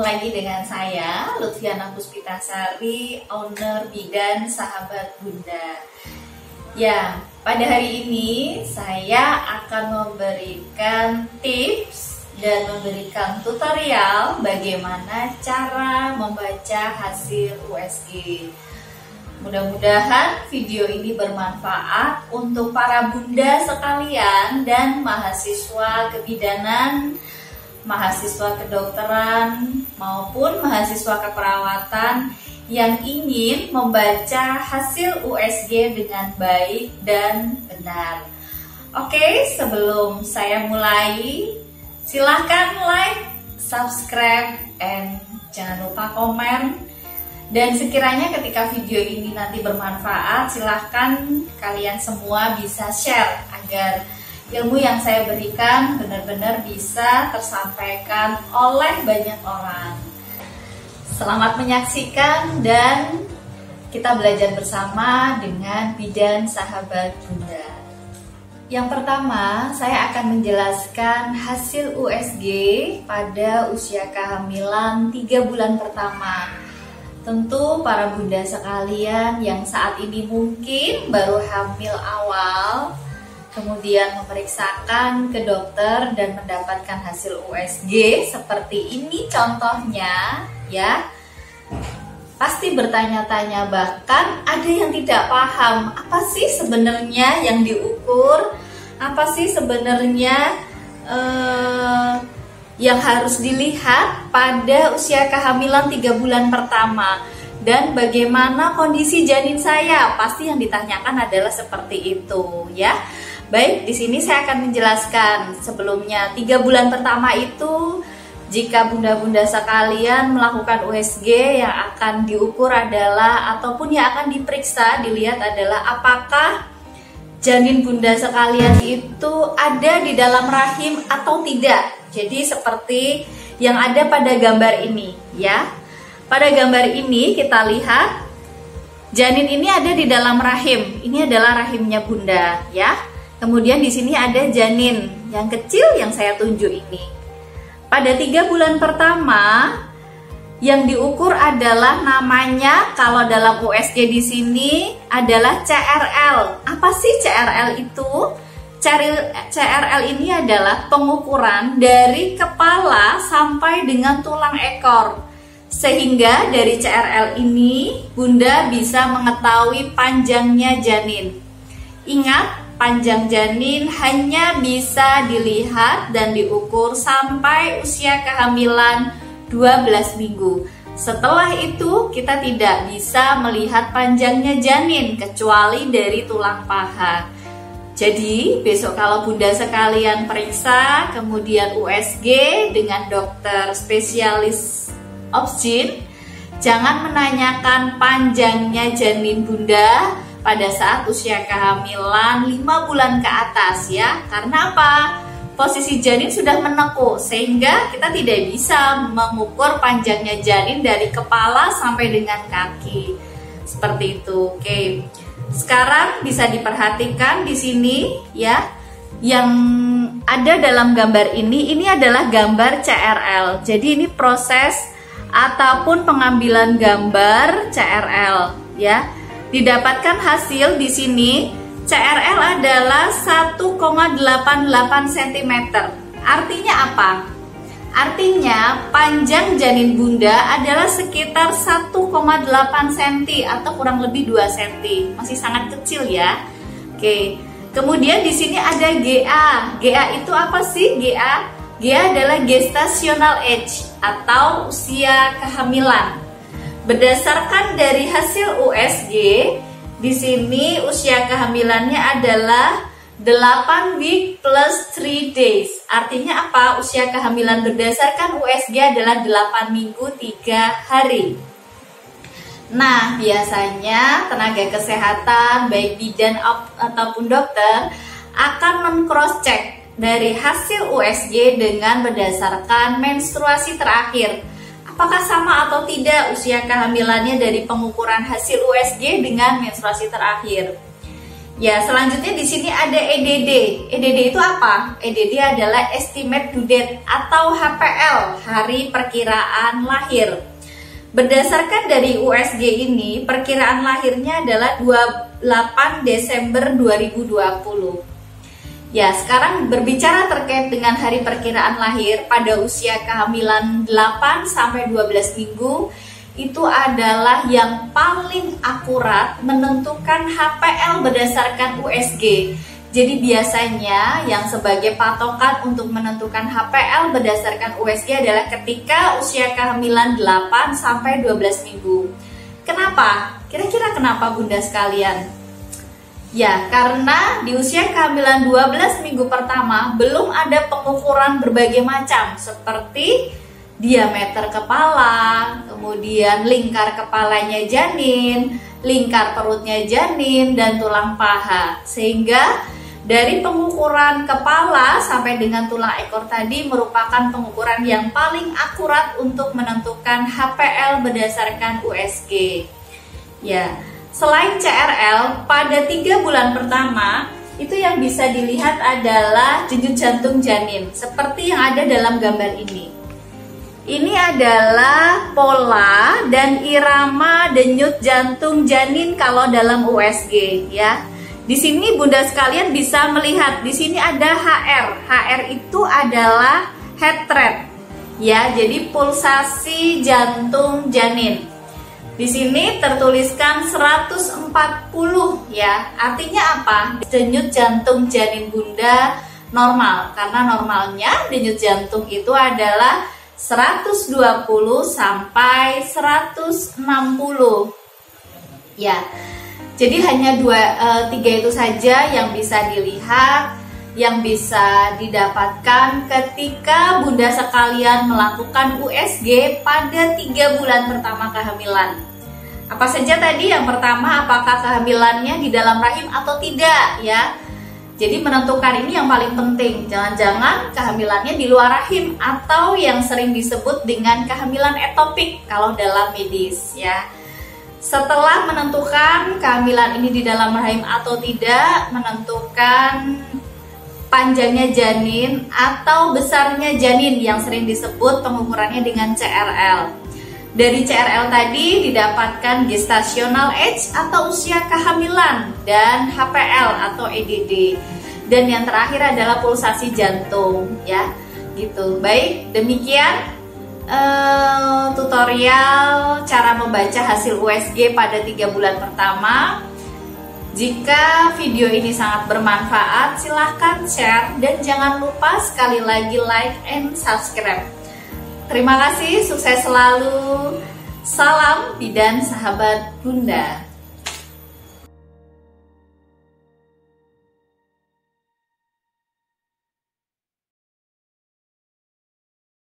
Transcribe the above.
lagi dengan saya, Lutfiana Puspitasari, owner Bidan Sahabat Bunda. Ya, pada hari ini saya akan memberikan tips dan memberikan tutorial bagaimana cara membaca hasil USG. Mudah-mudahan video ini bermanfaat untuk para bunda sekalian dan mahasiswa kebidanan, mahasiswa kedokteran, maupun mahasiswa keperawatan yang ingin membaca hasil USG dengan baik dan benar. Oke, sebelum saya mulai, silahkan like, subscribe, and jangan lupa komen. Dan sekiranya ketika video ini nanti bermanfaat, silahkan kalian semua bisa share agar ilmu yang saya berikan benar-benar bisa tersampaikan oleh banyak orang. Selamat menyaksikan dan kita belajar bersama dengan Bidan Sahabat Bunda. Yang pertama, saya akan menjelaskan hasil USG pada usia kehamilan 3 bulan pertama. Tentu para bunda sekalian yang saat ini mungkin baru hamil awal, kemudian memeriksakan ke dokter dan mendapatkan hasil USG seperti ini contohnya, ya. Pasti bertanya-tanya, bahkan ada yang tidak paham apa sih sebenarnya yang diukur, apa sih sebenarnya yang harus dilihat pada usia kehamilan 3 bulan pertama, dan bagaimana kondisi janin saya. Pasti yang ditanyakan adalah seperti itu, ya. Baik, di sini saya akan menjelaskan sebelumnya 3 bulan pertama itu jika bunda-bunda sekalian melakukan USG, yang akan diukur adalah ataupun yang akan diperiksa, dilihat adalah apakah janin bunda sekalian itu ada di dalam rahim atau tidak. Jadi seperti yang ada pada gambar ini, ya. Pada gambar ini kita lihat janin ini ada di dalam rahim. Ini adalah rahimnya bunda, ya. Kemudian di sini ada janin yang kecil yang saya tunjuk ini. Pada 3 bulan pertama yang diukur adalah namanya, kalau dalam USG di sini adalah CRL. Apa sih CRL itu? CRL ini adalah pengukuran dari kepala sampai dengan tulang ekor. Sehingga dari CRL ini bunda bisa mengetahui panjangnya janin. Ingat, panjang janin hanya bisa dilihat dan diukur sampai usia kehamilan 12 minggu. Setelah itu kita tidak bisa melihat panjangnya janin kecuali dari tulang paha. Jadi besok kalau bunda sekalian periksa kemudian USG dengan dokter spesialis obsgin, jangan menanyakan panjangnya janin bunda pada saat usia kehamilan 5 bulan ke atas, ya. Karena apa? Posisi janin sudah menekuk sehingga kita tidak bisa mengukur panjangnya janin dari kepala sampai dengan kaki. Seperti itu. Oke. Sekarang bisa diperhatikan di sini, ya. Yang ada dalam gambar ini adalah gambar CRL. Jadi ini proses ataupun pengambilan gambar CRL, ya. Didapatkan hasil di sini CRL adalah 1,88 cm. Artinya apa? Artinya panjang janin bunda adalah sekitar 1,8 cm atau kurang lebih 2 cm. Masih sangat kecil, ya. Oke. Kemudian di sini ada GA. GA itu apa sih GA? GA adalah gestational age atau usia kehamilan. Berdasarkan dari hasil USG, di sini usia kehamilannya adalah 8 week plus 3 days. Artinya apa? Usia kehamilan berdasarkan USG adalah 8 minggu 3 hari. Nah, biasanya tenaga kesehatan baik bidan ataupun dokter akan men-cross check dari hasil USG dengan berdasarkan menstruasi terakhir. Apakah sama atau tidak usia kehamilannya dari pengukuran hasil USG dengan menstruasi terakhir? Ya, selanjutnya di sini ada EDD. EDD itu apa? EDD adalah estimate due date atau HPL, hari perkiraan lahir. Berdasarkan dari USG ini, perkiraan lahirnya adalah 28 Desember 2020. Ya, sekarang berbicara terkait dengan hari perkiraan lahir pada usia kehamilan 8 sampai 12 minggu, itu adalah yang paling akurat menentukan HPL berdasarkan USG. Jadi biasanya yang sebagai patokan untuk menentukan HPL berdasarkan USG adalah ketika usia kehamilan 8 sampai 12 minggu. Kenapa? Kira-kira kenapa Bunda sekalian? Ya, karena di usia kehamilan 12 minggu pertama belum ada pengukuran berbagai macam seperti diameter kepala, kemudian lingkar kepalanya janin, lingkar perutnya janin, dan tulang paha. Sehingga dari pengukuran kepala sampai dengan tulang ekor tadi merupakan pengukuran yang paling akurat untuk menentukan HPL berdasarkan USG. Ya, selain CRL, pada 3 bulan pertama itu yang bisa dilihat adalah denyut jantung janin seperti yang ada dalam gambar ini. Ini adalah pola dan irama denyut jantung janin kalau dalam USG ya. Di sini Bunda sekalian bisa melihat di sini ada HR. HR itu adalah heart rate ya, jadi pulsasi jantung janin. Di sini tertuliskan 140 ya. Artinya apa? Denyut jantung janin Bunda normal karena normalnya denyut jantung itu adalah 120 sampai 160 ya. Jadi hanya 3 itu saja yang bisa dilihat, yang bisa didapatkan ketika Bunda sekalian melakukan USG pada 3 bulan pertama kehamilan. Apa saja tadi? Yang pertama, apakah kehamilannya di dalam rahim atau tidak ya. Jadi menentukan ini yang paling penting. Jangan-jangan kehamilannya di luar rahim atau yang sering disebut dengan kehamilan etopik kalau dalam medis ya. Setelah menentukan kehamilan ini di dalam rahim atau tidak, menentukan panjangnya janin atau besarnya janin yang sering disebut pengukurannya dengan CRL. Dari CRL tadi didapatkan gestational age atau usia kehamilan dan HPL atau EDD. Dan yang terakhir adalah pulsasi jantung ya. Gitu. Baik, demikian tutorial cara membaca hasil USG pada 3 bulan pertama. Jika video ini sangat bermanfaat, silahkan share dan jangan lupa sekali lagi like and subscribe. Terima kasih, sukses selalu. Salam bidan sahabat Bunda.